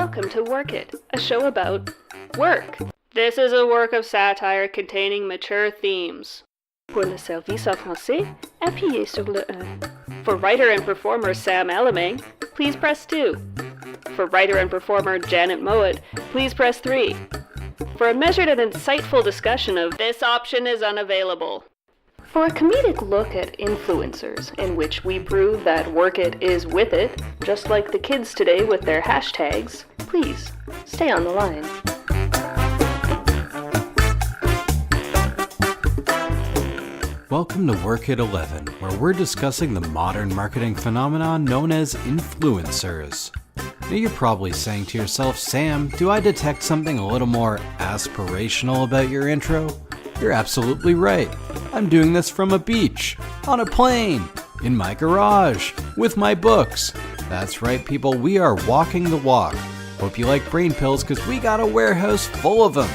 Welcome to Work It, a show about work. This is a work of satire containing mature themes. Pour le service en français, appuyez sur le 1. For writer and performer Sam Elaming, please press 2. For writer and performer Janet Mowat, please press 3. For a measured and insightful discussion of this option is unavailable. For a comedic look at influencers, in which we prove that Work It is with it, just like the kids today with their hashtags, please stay on the line. Welcome to Work It 11, where we're discussing the modern marketing phenomenon known as influencers. Now you're probably saying to yourself, Sam, do I detect something a little more aspirational about your intro? You're absolutely right. I'm doing this from a beach, on a plane, in my garage, with my books. That's right, people, we are walking the walk. Hope you like brain pills, because we got a warehouse full of them.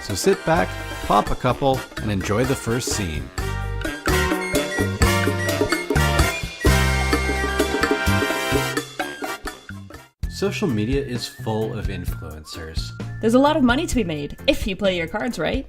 So sit back, pop a couple, and enjoy the first scene. Social media is full of influencers. There's a lot of money to be made, if you play your cards right.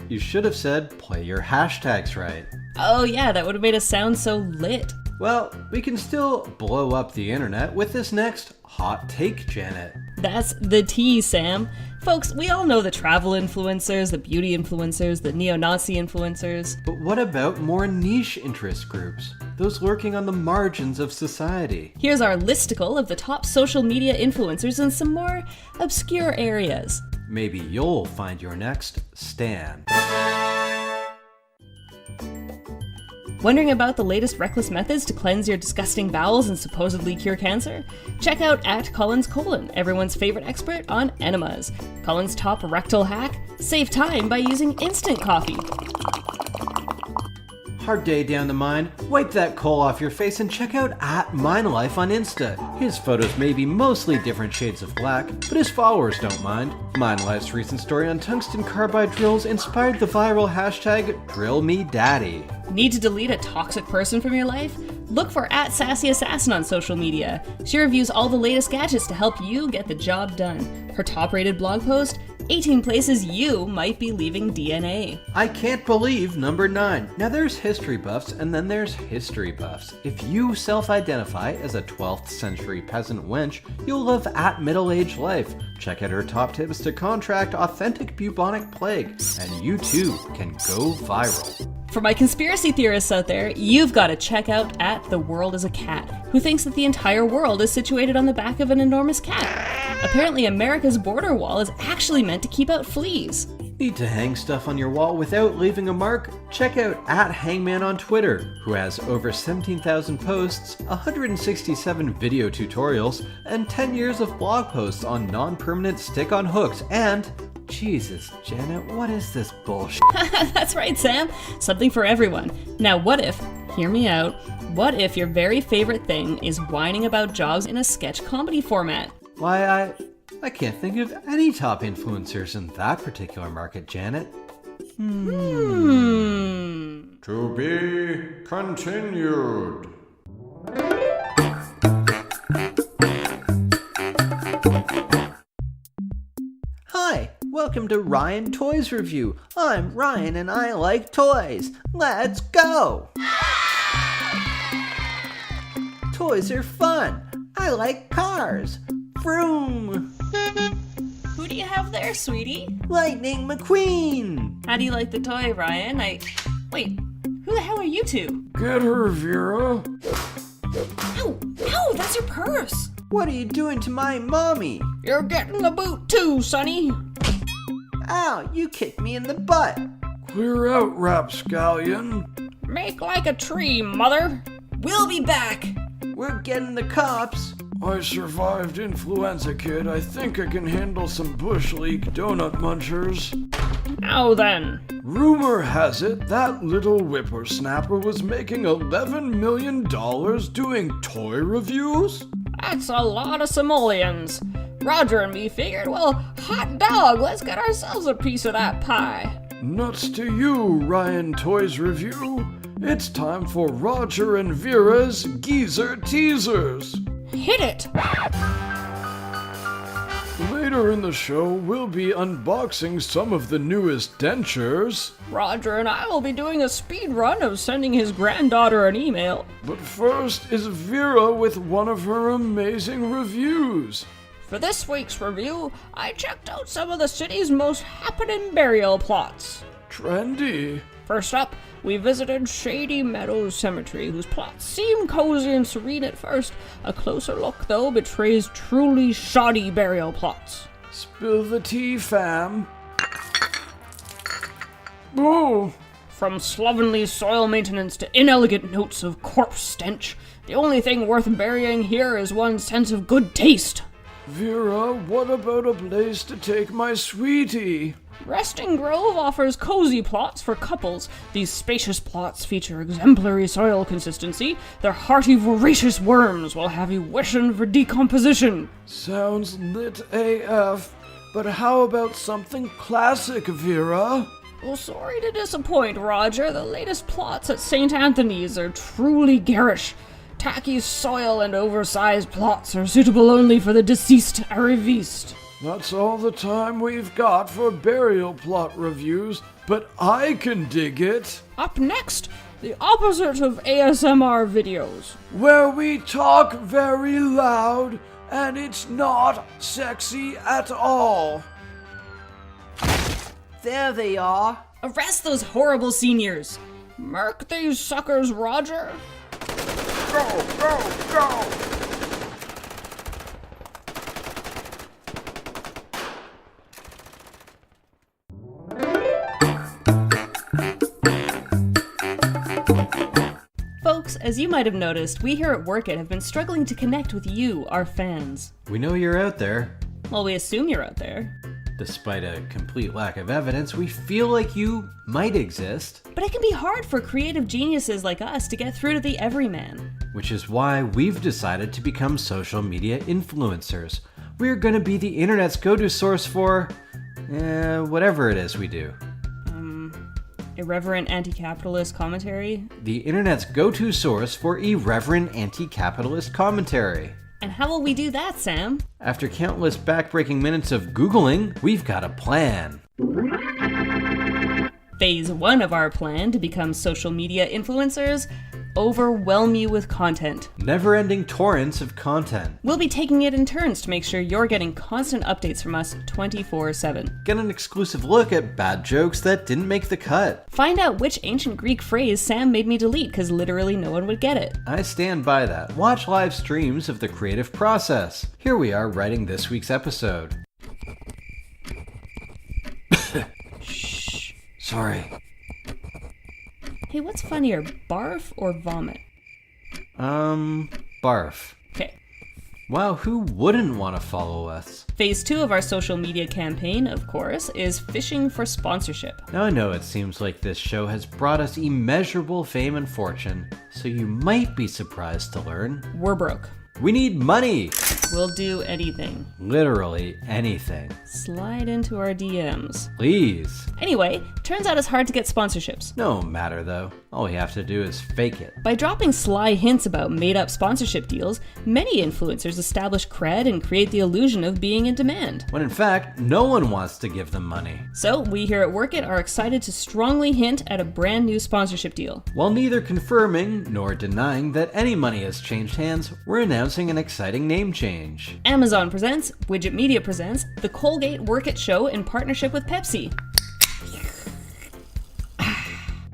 You should have said play your hashtags right. Oh yeah, that would have made us sound so lit. Well, we can still blow up the internet with this next hot take, Janet. That's the tea, Sam. Folks, we all know the travel influencers, the beauty influencers, the neo-Nazi influencers. But what about more niche interest groups? Those lurking on the margins of society. Here's our listicle of the top social media influencers in some more obscure areas. Maybe you'll find your next Stan. Wondering about the latest reckless methods to cleanse your disgusting bowels and supposedly cure cancer? Check out @CollinsColon, everyone's favorite expert on enemas. Colin's top rectal hack: save time by using instant coffee. Hard day down the mine? Wipe that coal off your face and check out @MineLife on Insta. His photos may be mostly different shades of black, but his followers don't mind. MineLife's recent story on tungsten carbide drills inspired the viral hashtag #DrillMeDaddy. Need to delete a toxic person from your life? Look for @SassyAssassin on social media. She reviews all the latest gadgets to help you get the job done. Her top-rated blog post: 18 places you might be leaving DNA. I can't believe number 9. Now there's history buffs and then there's history buffs. If you self-identify as a 12th century peasant wench, you'll love @middle-aged life. Check out her top tips to contract authentic bubonic plague, and you too can go viral. For my conspiracy theorists out there, you've got to check out @TheWorldIsACat, who thinks that the entire world is situated on the back of an enormous cat. Apparently America's border wall is actually meant to keep out fleas. Need to hang stuff on your wall without leaving a mark? Check out @Hangman on Twitter, who has over 17,000 posts, 167 video tutorials, and 10 years of blog posts on non-permanent stick-on hooks and... Jesus, Janet, what is this bullshit? That's right, Sam. Something for everyone. Now what if, hear me out, what if your very favorite thing is whining about jobs in a sketch comedy format? Why, I can't think of any top influencers in that particular market, Janet. To be continued. Hi, welcome to Ryan Toys Review. I'm Ryan and I like toys. Let's go! Toys are fun. I like cars. Vroom! Who do you have there, sweetie? Lightning McQueen! How do you like the toy, Ryan? Wait, who the hell are you two? Get her, Vera. Ow! Ow, that's your purse! What are you doing to my mommy? You're getting the boot too, sonny! Ow, you kicked me in the butt! Clear out, rapscallion. Make like a tree, mother! We'll be back! We're getting the cops! I survived influenza, kid. I think I can handle some bush league donut munchers. Now then. Rumor has it that little whippersnapper was making $11 million doing toy reviews? That's a lot of simoleons. Roger and me figured, well, hot dog, let's get ourselves a piece of that pie. Nuts to you, Ryan Toys Review. It's time for Roger and Vera's Geezer Teasers. Hit it! Later in the show, we'll be unboxing some of the newest dentures. Roger and I will be doing a speed run of sending his granddaughter an email. But first is Vera with one of her amazing reviews. For this week's review, I checked out some of the city's most happening burial plots. Trendy. First up, we visited Shady Meadows Cemetery, whose plots seem cozy and serene at first. A closer look, though, betrays truly shoddy burial plots. Spill the tea, fam. Ooh. From slovenly soil maintenance to inelegant notes of corpse stench, the only thing worth burying here is one's sense of good taste. Vera, what about a place to take my sweetie? Resting Grove offers cozy plots for couples. These spacious plots feature exemplary soil consistency. Their hearty, voracious worms will have you wishing for decomposition. Sounds lit AF, but how about something classic, Vera? Well, sorry to disappoint, Roger. The latest plots at St. Anthony's are truly garish. Tacky soil and oversized plots are suitable only for the deceased arriviste. That's all the time we've got for burial plot reviews, but I can dig it. Up next, the opposite of ASMR videos. Where we talk very loud, and it's not sexy at all. There they are. Arrest those horrible seniors. Mark these suckers, Roger. Go, go, go! Folks, as you might have noticed, we here at Work It have been struggling to connect with you, our fans. We know you're out there. Well, we assume you're out there. Despite a complete lack of evidence, we feel like you might exist. But it can be hard for creative geniuses like us to get through to the everyman. Which is why we've decided to become social media influencers. We're gonna be the internet's go-to source for, whatever it is we do. Irreverent anti-capitalist commentary? The internet's go-to source for irreverent anti-capitalist commentary. And how will we do that, Sam? After countless backbreaking minutes of Googling, we've got a plan. Phase 1 of our plan to become social media influencers: overwhelm you with content. Never-ending torrents of content. We'll be taking it in turns to make sure you're getting constant updates from us 24/7. Get an exclusive look at bad jokes that didn't make the cut. Find out which ancient Greek phrase Sam made me delete because literally no one would get it. I stand by that. Watch live streams of the creative process. Here we are writing this week's episode. Shh. Sorry. Hey, what's funnier, barf or vomit? Barf. Okay. Wow, who wouldn't want to follow us? Phase 2 of our social media campaign, of course, is fishing for sponsorship. Now I know it seems like this show has brought us immeasurable fame and fortune, so you might be surprised to learn We're broke. we need money. We'll do anything. Literally anything. Slide into our DMs. Please. Anyway, turns out it's hard to get sponsorships. No matter though. All we have to do is fake it. By dropping sly hints about made-up sponsorship deals, many influencers establish cred and create the illusion of being in demand. When in fact, no one wants to give them money. So, we here at Work It are excited to strongly hint at a brand new sponsorship deal. While neither confirming nor denying that any money has changed hands, we're announcing an exciting name change. Amazon presents, Widget Media presents, the Colgate Work It Show in partnership with Pepsi.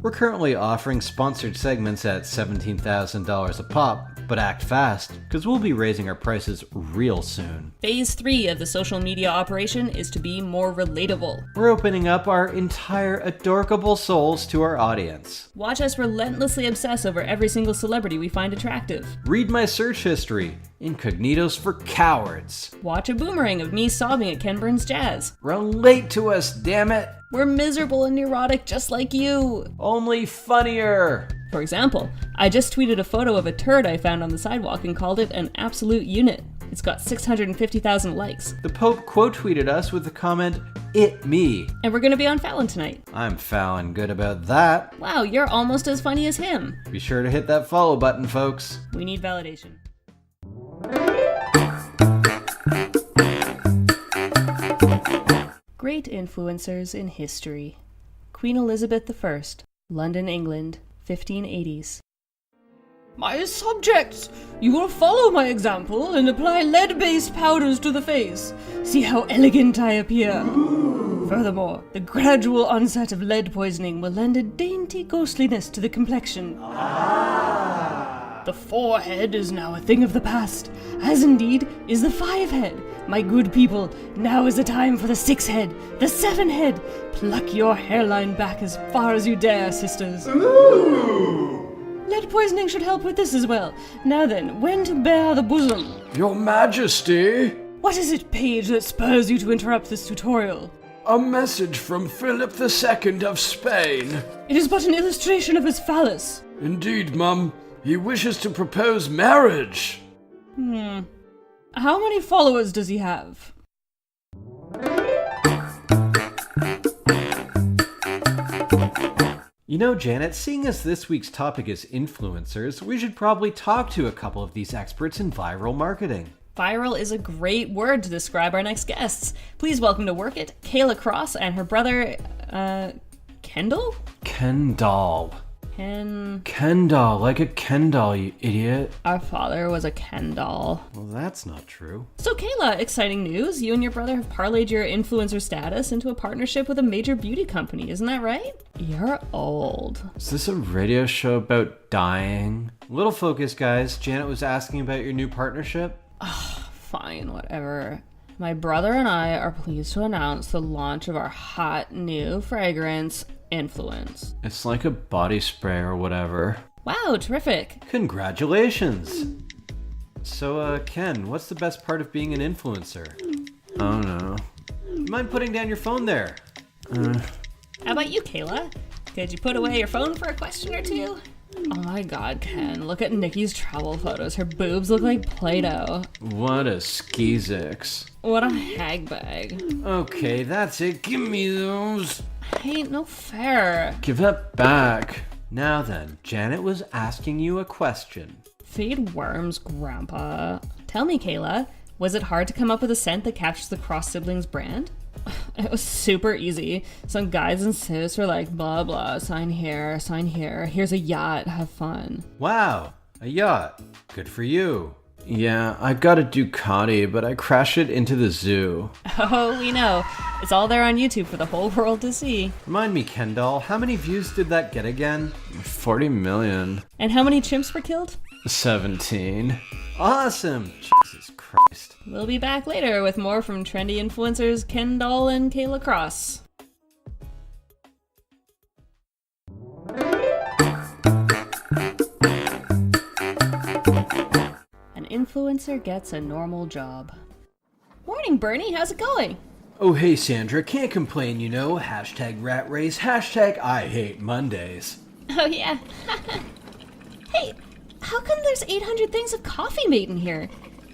We're currently offering sponsored segments at $17,000 a pop, but act fast, because we'll be raising our prices real soon. Phase 3 of the social media operation is to be more relatable. We're opening up our entire adorable souls to our audience. Watch us relentlessly obsess over every single celebrity we find attractive. Read my search history. Incognitos for cowards. Watch a boomerang of me sobbing at Ken Burns Jazz. Relate to us, damn it. We're miserable and neurotic just like you. Only funnier. For example, I just tweeted a photo of a turd I found on the sidewalk and called it an absolute unit. It's got 650,000 likes. The Pope quote tweeted us with the comment, "It me." And we're gonna be on Fallon tonight. I'm Fallon good about that. Wow, you're almost as funny as him. Be sure to hit that follow button, folks. We need validation. Great influencers in history. Queen Elizabeth I, London, England, 1580s. My subjects, you will follow my example and apply lead-based powders to the face. See how elegant I appear. Furthermore, the gradual onset of lead poisoning will lend a dainty ghostliness to the complexion. The 4-head is now a thing of the past, as indeed is the 5-head. My good people, now is the time for the 6-head, the 7-head. Pluck your hairline back as far as you dare, sisters. Lead poisoning should help with this as well. Now then, when to bare the bosom? Your Majesty, What is it, page, that spurs you to interrupt this tutorial? a message from Philip II of Spain. It is but an illustration of his phallus. Indeed, Mum. He wishes to propose marriage. How many followers does he have? You know, Janet, seeing as this week's topic is influencers, we should probably talk to a couple of these experts in viral marketing. Viral is a great word to describe our next guests. Please welcome to Work It, Kayla Cross and her brother, Kendall? Kendall. Ken... Kendall, like a Ken doll, you idiot. Our father was a Ken doll. Well, that's not true. So Kayla, exciting news. You and your brother have parlayed your influencer status into a partnership with a major beauty company, isn't that right? You're old. Is this a radio show about dying? Little focus, guys. Janet was asking about your new partnership. Fine, whatever. My brother and I are pleased to announce the launch of our hot new fragrance, Influence. It's like a body spray or whatever. Wow, terrific. Congratulations! So, Ken, what's the best part of being an influencer? Oh no. Mind putting down your phone there? How about you, Kayla? Could you put away your phone for a question or two? Oh my god, Ken, look at Nikki's travel photos. Her boobs look like Play-Doh. What a skeezix. What a hag bag. Okay, that's it. Give me those. Ain't no fair. Give that back. Now then, Janet was asking you a question. Feed worms, Grandpa. Tell me, Kayla, was it hard to come up with a scent that captures the Cross siblings brand? It was super easy. Some guides and sis were like, blah blah, sign here, here's a yacht, have fun. Wow, a yacht. Good for you. Yeah, I got a Ducati, but I crashed it into the zoo. Oh, we know. It's all there on YouTube for the whole world to see. Remind me, Kendall, how many views did that get again? 40 million. And how many chimps were killed? 17. Awesome! Jesus Christ. We'll be back later with more from trendy influencers Kendall and Kayla Cross. An influencer gets a normal job. Morning, Bernie. How's it going? Oh, hey, Sandra. Can't complain, you know. Hashtag rat race. Hashtag I hate Mondays. Oh, yeah. Hey, how come there's 800 things of Coffee Mate in here?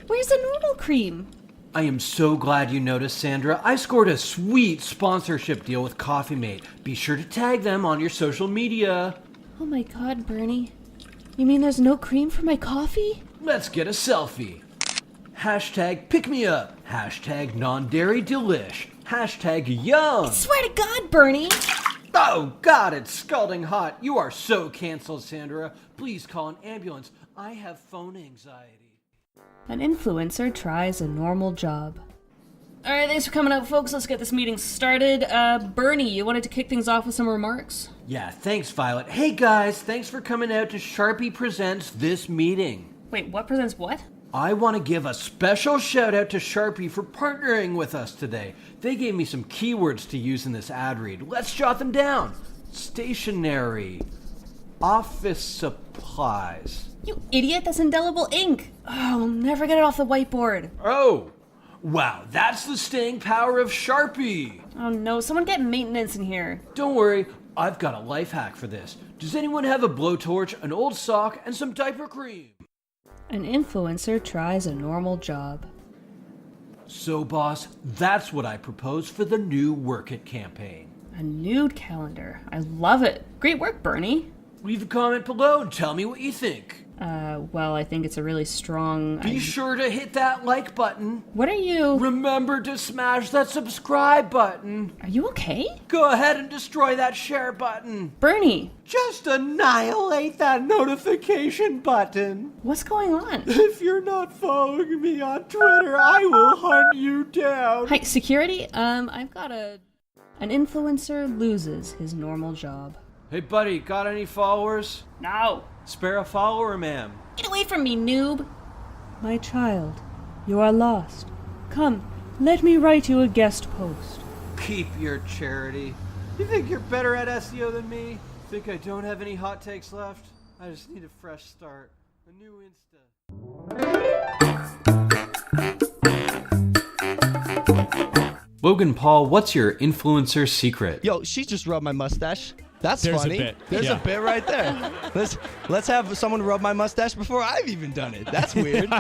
Where's the normal cream? I am so glad you noticed, Sandra. I scored a sweet sponsorship deal with Coffee Mate. Be sure to tag them on your social media. Oh my god, Bernie. You mean there's no cream for my coffee? Let's get a selfie. Hashtag pick me up. Hashtag non-dairy delish. Hashtag yum. Swear to God, Bernie! Oh God, it's scalding hot. You are so canceled, Sandra. Please call an ambulance. I have phone anxiety. An influencer tries a normal job. Alright, thanks for coming out, folks. Let's get this meeting started. Bernie, you wanted to kick things off with some remarks? Yeah, thanks, Violet. Hey guys, thanks for coming out to Sharpie Presents this meeting. Wait, what presents what? I want to give a special shout out to Sharpie for partnering with us today. They gave me some keywords to use in this ad read. Let's jot them down. Stationery. Office supplies. You idiot, that's indelible ink! Oh, I'll never get it off the whiteboard. Oh, wow, that's the staying power of Sharpie. Oh no, someone get maintenance in here. Don't worry, I've got a life hack for this. Does anyone have a blowtorch, an old sock, and some diaper cream? An influencer tries a normal job. So, boss, that's what I propose for the new Work It campaign. A nude calendar. I love it. Great work, Bernie. Leave a comment below and tell me what you think. Well, I think it's a really strong... Be sure to hit that like button. What are you... Remember to smash that subscribe button. Are you okay? Go ahead and destroy that share button. Bernie! Just annihilate that notification button. What's going on? If you're not following me on Twitter, I will hunt you down. Hi, security? I've got An influencer loses his normal job. Hey buddy, got any followers? No! Spare a follower, ma'am. Get away from me, noob! My child, you are lost. Come, let me write you a guest post. Keep your charity. You think you're better at SEO than me? Think I don't have any hot takes left? I just need a fresh start. A new Insta. Logan Paul, what's your influencer secret? Yo, she just rubbed my mustache. That's There's funny. a bit. There's Yeah. a bit right there. Let's have someone rub my mustache before I've even done it. That's weird.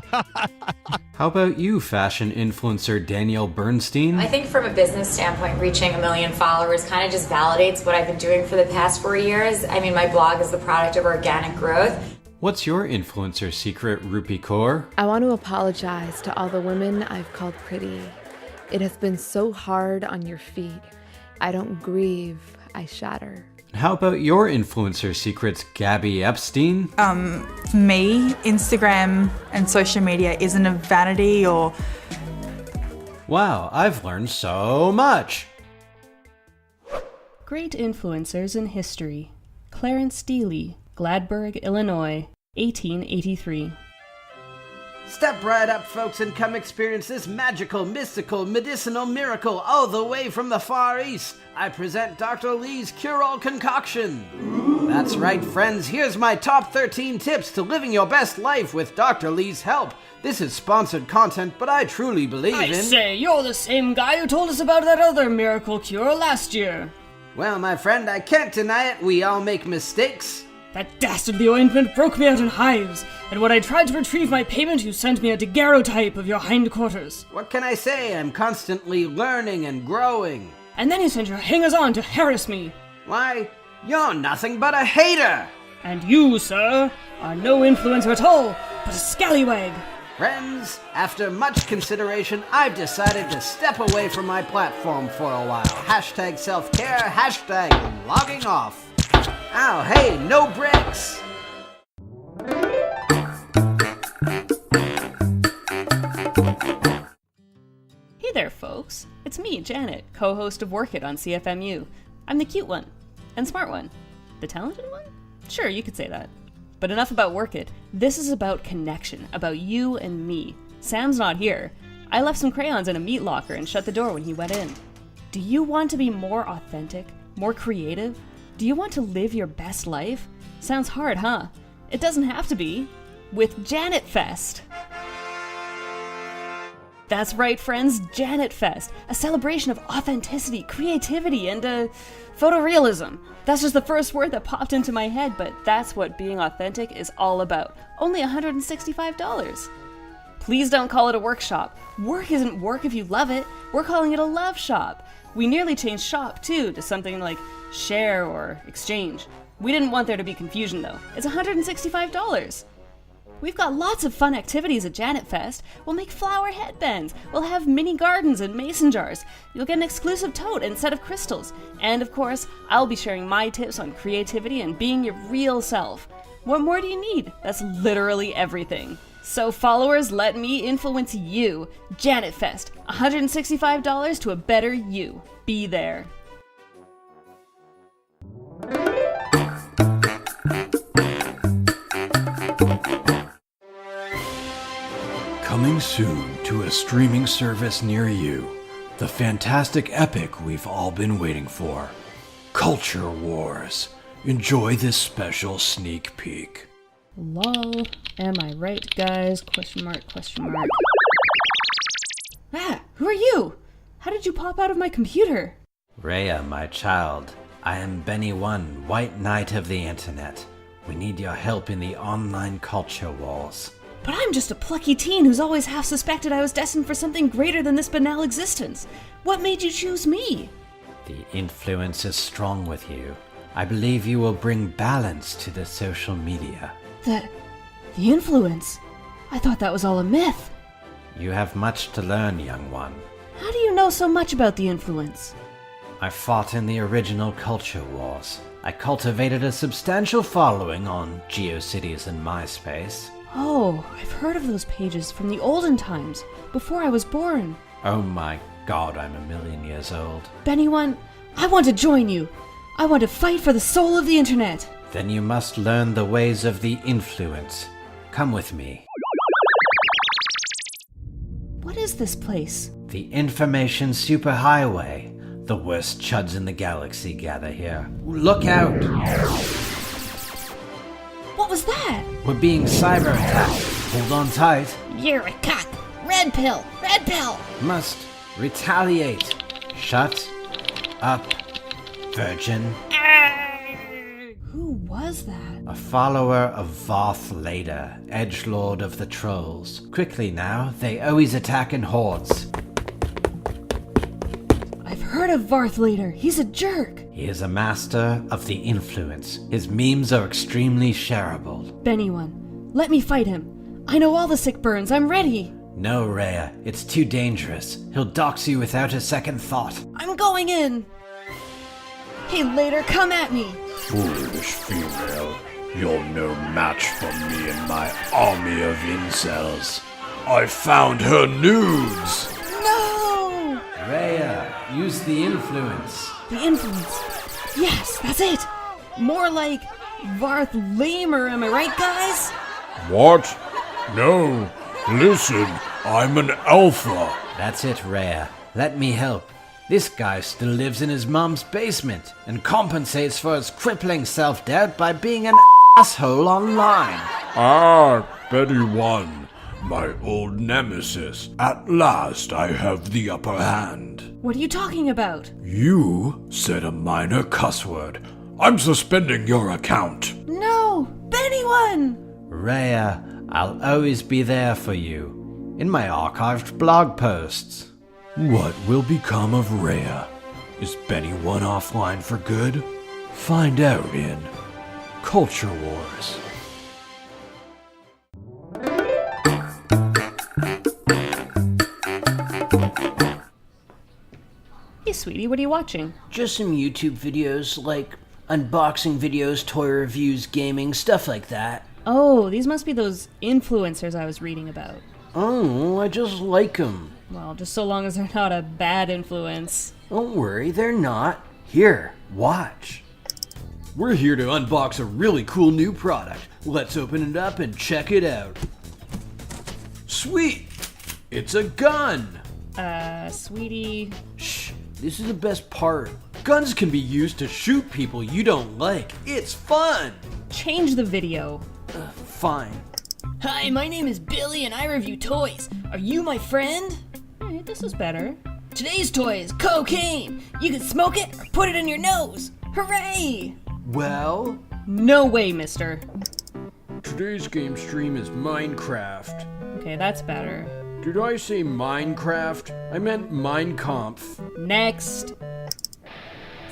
How about you, fashion influencer Danielle Bernstein? I think from a business standpoint, reaching 1 million followers kind of just validates what I've been doing for the past 4 years. I mean, my blog is the product of organic growth. What's your influencer secret, Rupi Kaur? I want to apologize to all the women I've called pretty. It has been so hard on your feet. I don't grieve, I shatter. How about your influencer secrets, Gabby Epstein? For me, Instagram and social media isn't a vanity or... Wow, I've learned so much! Great influencers in history. Clarence Steele, Gladburg, Illinois, 1883. Step right up, folks, and come experience this magical, mystical, medicinal miracle all the way from the Far East. I present Dr. Lee's Cure-All Concoction. That's right, friends. Here's my top 13 tips to living your best life with Dr. Lee's help. This is sponsored content, but I truly believe I in... say, you're the same guy who told us about that other miracle cure last year. Well, my friend, I can't deny it. We all make mistakes. That dastardly ointment broke me out in hives, and when I tried to retrieve my payment, you sent me a daguerreotype of your hindquarters. What can I say? I'm constantly learning and growing. And then you sent your hangers-on to harass me. Why, you're nothing but a hater. And you, sir, are no influencer at all, but a scallywag. Friends, after much consideration, I've decided to step away from my platform for a while. Hashtag self-care, hashtag logging off. Ow, hey, no bricks! Hey there, folks. It's me, Janet, co-host of Work It on CFMU. I'm the cute one. And smart one. The talented one? Sure, you could say that. But enough about Work It. This is about connection, about you and me. Sam's not here. I left some crayons in a meat locker and shut the door when he went in. Do you want to be more authentic? More creative? Do you want to live your best life? Sounds hard, huh? It doesn't have to be. With JanetFest. That's right, friends, JanetFest, a celebration of authenticity, creativity, and photorealism. That's just the first word that popped into my head, but that's what being authentic is all about. Only $165. Please don't call it a workshop. Work isn't work if you love it. We're calling it a love shop. We nearly changed shop, too, to something like share or exchange. We didn't want there to be confusion, though. It's $165. We've got lots of fun activities at JanetFest. We'll make flower headbands. We'll have mini gardens and mason jars. You'll get an exclusive tote and set of crystals. And of course, I'll be sharing my tips on creativity and being your real self. What more do you need? That's literally everything. So followers, let me influence you. JanetFest, $165 to a better you. Be there. Coming soon to a streaming service near you, the fantastic epic we've all been waiting for, Culture Wars. Enjoy this special sneak peek. Lol. Am I right, guys? Question mark, question mark. Ah, who are you? How did you pop out of my computer? Rhea, my child, I am Benny One, White Knight of the Internet. We need your help in the online culture wars. But I'm just a plucky teen who's always half suspected I was destined for something greater than this banal existence. What made you choose me? The influence is strong with you. I believe you will bring balance to the social media. The influence? I thought that was all a myth. You have much to learn, young one. How do you know so much about the influence? I fought in the original culture wars. I cultivated a substantial following on GeoCities and MySpace. Oh, I've heard of those pages from the olden times, before I was born. Oh my god, I'm a million years old. Benny1, I want to join you. I want to fight for the soul of the internet. Then you must learn the ways of the influence. Come with me. What is this place? The information superhighway. The worst chuds in the galaxy gather here. Look out! What was that? We're being cyber attacked. Hold on tight. You're a cock. Red pill. Red pill. Must retaliate. Shut up, virgin. Who was that? A follower of Voth Lader, edgelord of the trolls. Quickly now, they always attack in hordes. I've heard of Varth later. He's a jerk. He is a master of the influence. His memes are extremely shareable. Benny1, let me fight him. I know all the sick burns. I'm ready. No, Rhea, it's too dangerous. He'll dox you without a second thought. I'm going in. Hey, later, come at me. Foolish female, you're no match for me and my army of incels. I found her nudes! No! Rhea, use the influence. The influence. Yes, that's it. More like Varth Lamer, am I right, guys? What? No. Listen, I'm an alpha. That's it, Rhea. Let me help. This guy still lives in his mom's basement and compensates for his crippling self-doubt by being an asshole online. Ah, Betty1, my old nemesis. At last I have the upper hand. What are you talking about? You said a minor cuss word. I'm suspending your account. No! Benny1! Rhea, I'll always be there for you. In my archived blog posts. What will become of Rhea? Is Benny1 offline for good? Find out in Culture Wars. Hey, sweetie, what are you watching? Just some YouTube videos, like unboxing videos, toy reviews, gaming, stuff like that. Oh, these must be those influencers I was reading about. Oh, I just like them. Well, just so long as they're not a bad influence. Don't worry, they're not. Here, watch. We're here to unbox a really cool new product. Let's open it up and check it out. Sweet! It's a gun! Sweetie... Shh, this is the best part. Guns can be used to shoot people you don't like. It's fun! Change the video. Fine. Hi, my name is Billy and I review toys. Are you my friend? Hey, this is better. Today's toy is cocaine. You can smoke it or put it in your nose. Hooray! Well? No way, mister. Today's game stream is Minecraft. Okay, that's better. Did I say Minecraft? I meant Mein Kampf. Next.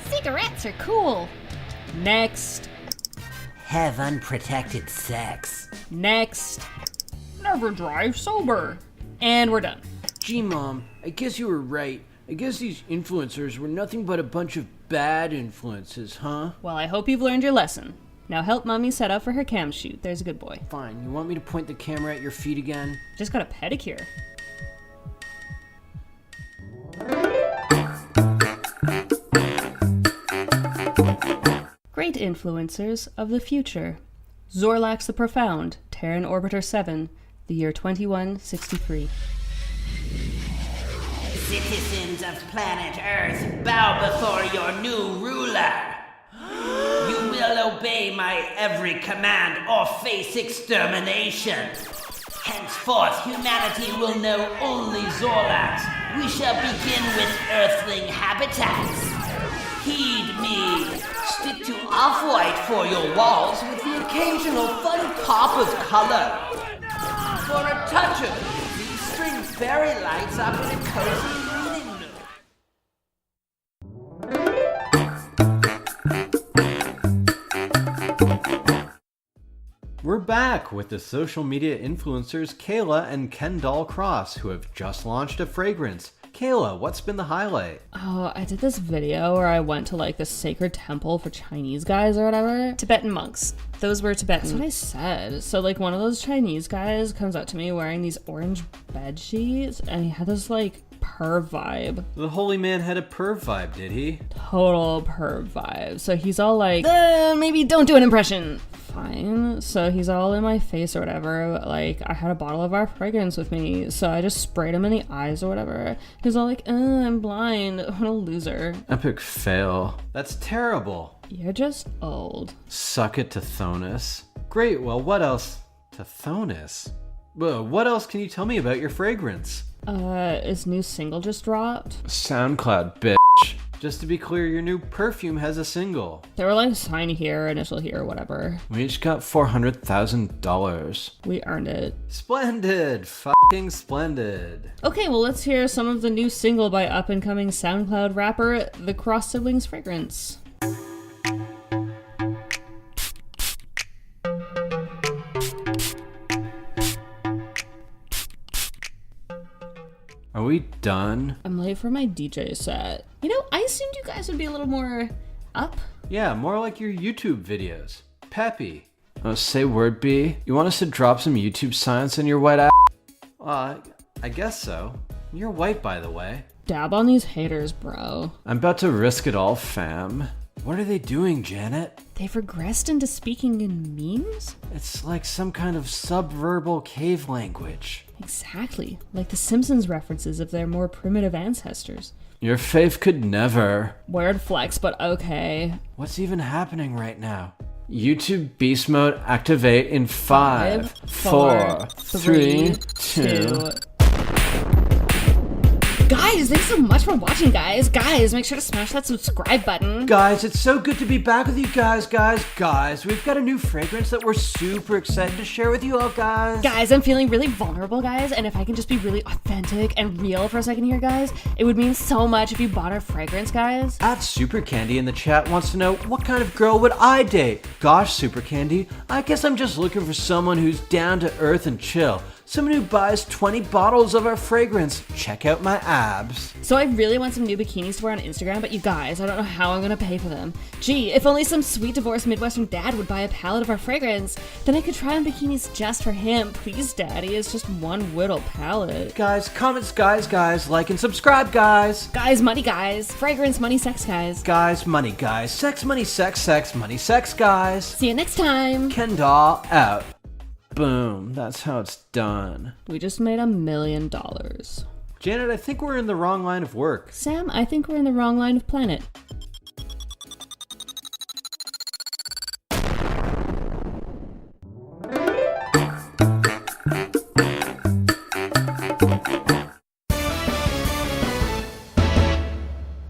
Cigarettes are cool. Next. Have unprotected sex. Next. Never drive sober. And we're done. Gee, Mom, I guess you were right. I guess these influencers were nothing but a bunch of bad influences, huh? Well, I hope you've learned your lesson. Now help Mommy set up for her cam shoot. There's a good boy. Fine, you want me to point the camera at your feet again? Just got a pedicure. Great influencers of the future. Zorlax the Profound, Terran Orbiter 7, the year 2163. Citizens of planet Earth, bow before your new ruler. You will obey my every command or face extermination. Henceforth, humanity will know only Zorlax. We shall begin with Earthling habitats. Heed me. Stick to off-white for your walls with the occasional fun pop of color. For a touch of beauty, string fairy lights up in a cozy reading nook. We're We're back with the social media influencers Kayla and Kendall Cross, who have just launched a fragrance. Kayla, what's been the highlight? Oh, I did this video where I went to like the sacred temple for Chinese guys or whatever. Tibetan monks. Those were Tibetan. That's what I said. So like one of those Chinese guys comes up to me wearing these orange bed sheets and he had this like perv vibe. The holy man had a perv vibe, did he? Total perv vibe. So he's all like, maybe don't do an impression. Fine. So he's all in my face or whatever. Like, I had a bottle of our fragrance with me, so I just sprayed him in the eyes or whatever. He's all like, I'm blind. What a loser. Epic fail. That's terrible. You're just old. Suck it, Tithonus. Great, well, what else? Tithonus? What else can you tell me about your fragrance? His new single just dropped. SoundCloud, bitch. Just to be clear, your new perfume has a single. They were like, sign here, initial here, whatever. We each got $400,000. We earned it. Splendid. Fucking splendid. Okay, well, let's hear some of the new single by up-and-coming SoundCloud rapper, The Cross Siblings Fragrance. Are we done? I'm late for my DJ set. You know, I assumed you guys would be a little more up. Yeah, more like your YouTube videos. Peppy. Oh, say word, B. You want us to drop some YouTube science in your white ass? I guess so. You're white, by the way. Dab on these haters, bro. I'm about to risk it all, fam. What are they doing, Janet? They've regressed into speaking in memes? It's like some kind of subverbal cave language. Exactly. Like the Simpsons references of their more primitive ancestors. Your faith could never. Word flex, but okay. What's even happening right now? YouTube beast mode activate in 5, 4, 3, 2. Guys, thanks so much for watching, guys. Guys, make sure to smash that subscribe button. Guys, it's so good to be back with you guys. We've got a new fragrance that we're super excited to share with you all, guys. Guys, I'm feeling really vulnerable, guys, and if I can just be really authentic and real for a second here, guys, it would mean so much if you bought our fragrance, guys. At Super Candy in the chat wants to know, what kind of girl would I date? Gosh, Super Candy, I guess I'm just looking for someone who's down to earth and chill. Someone who buys 20 bottles of our fragrance. Check out my abs. So I really want some new bikinis to wear on Instagram, but you guys, I don't know how I'm gonna pay for them. Gee, if only some sweet divorced Midwestern dad would buy a pallet of our fragrance, then I could try on bikinis just for him. Please, daddy, it's just one whittle pallet. Guys, comments, guys, like and subscribe, guys. Guys, money, guys. Fragrance, money, sex, guys. Guys, money, guys. Sex, money, sex, money, sex, guys. See you next time. Kendall out. Boom, that's how it's done. We just made $1 million. Janet, I think we're in the wrong line of work. Sam, I think we're in the wrong line of planet.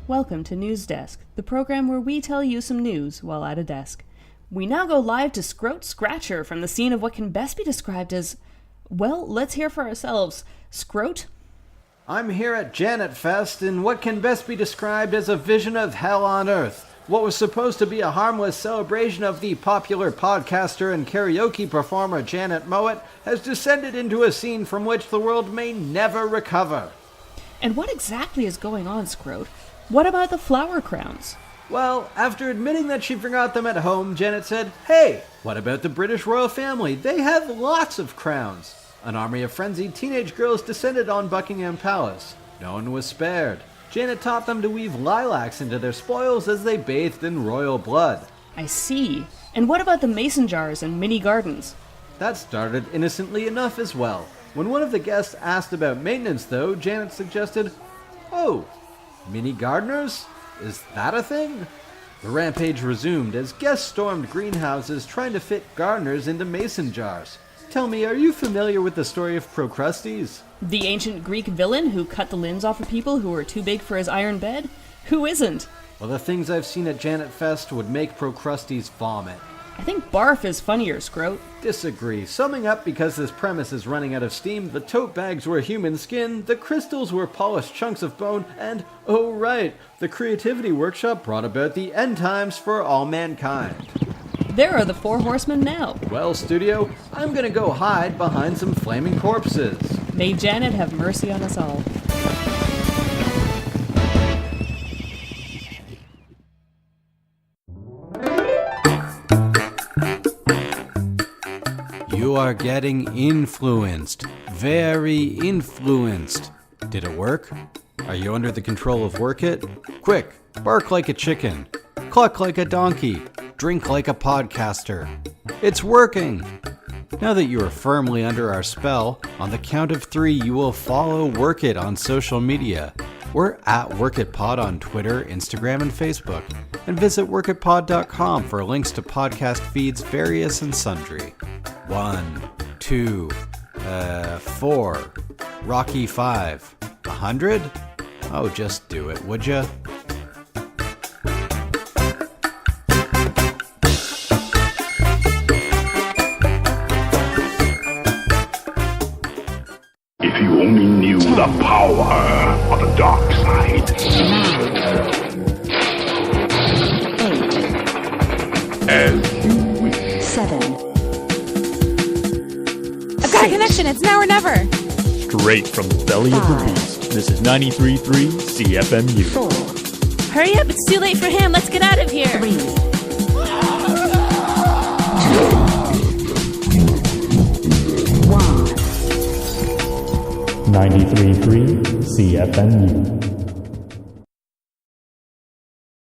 Welcome to News Desk, the program where we tell you some news while at a desk. We now go live to Scroat Scratcher from the scene of what can best be described as, well, let's hear for ourselves. Scroat? I'm here at JanetFest in what can best be described as a vision of hell on earth. What was supposed to be a harmless celebration of the popular podcaster and karaoke performer Janet Mowat has descended into a scene from which the world may never recover. And what exactly is going on, Scroat? What about the flower crowns? Well, after admitting that she forgot them at home, Janet said, "Hey, what about the British royal family? They have lots of crowns." An army of frenzied teenage girls descended on Buckingham Palace. No one was spared. Janet taught them to weave lilacs into their spoils as they bathed in royal blood. I see. And what about the mason jars and mini gardens? That started innocently enough as well. When one of the guests asked about maintenance, though, Janet suggested, "Oh, mini gardeners? Is that a thing?" The rampage resumed as guests stormed greenhouses trying to fit gardeners into mason jars. Tell me, are you familiar with the story of Procrustes? The ancient Greek villain who cut the limbs off of people who were too big for his iron bed? Who isn't? Well, the things I've seen at JanetFest would make Procrustes vomit. I think barf is funnier, Scroat. Disagree. Summing up, because this premise is running out of steam, the tote bags were human skin, the crystals were polished chunks of bone, and, oh right, the creativity workshop brought about the end times for all mankind. There are the four horsemen now. Well, studio, I'm gonna go hide behind some flaming corpses. May Janet have mercy on us all. You are getting influenced. Very influenced. Did it work? Are you under the control of Work It? Quick, bark like a chicken. Cluck like a donkey. Drink like a podcaster. It's working! Now that you are firmly under our spell, on the count of 3 you will follow Work It on social media. We're at WorkItPod on Twitter, Instagram, and Facebook. And visit workitpod.com for links to podcast feeds various and sundry. 1, 2, 4, Rocky 5, 100? Oh, just do it, would ya? If you only knew the power of the dark side. 8, As you wish. 7. I've got a connection. It's now or never. Straight from the belly of the beast. This is 93.3 CFMU. 4. Hurry up. It's too late for him. Let's get out of here. 3. 2. 93.3 CFMU.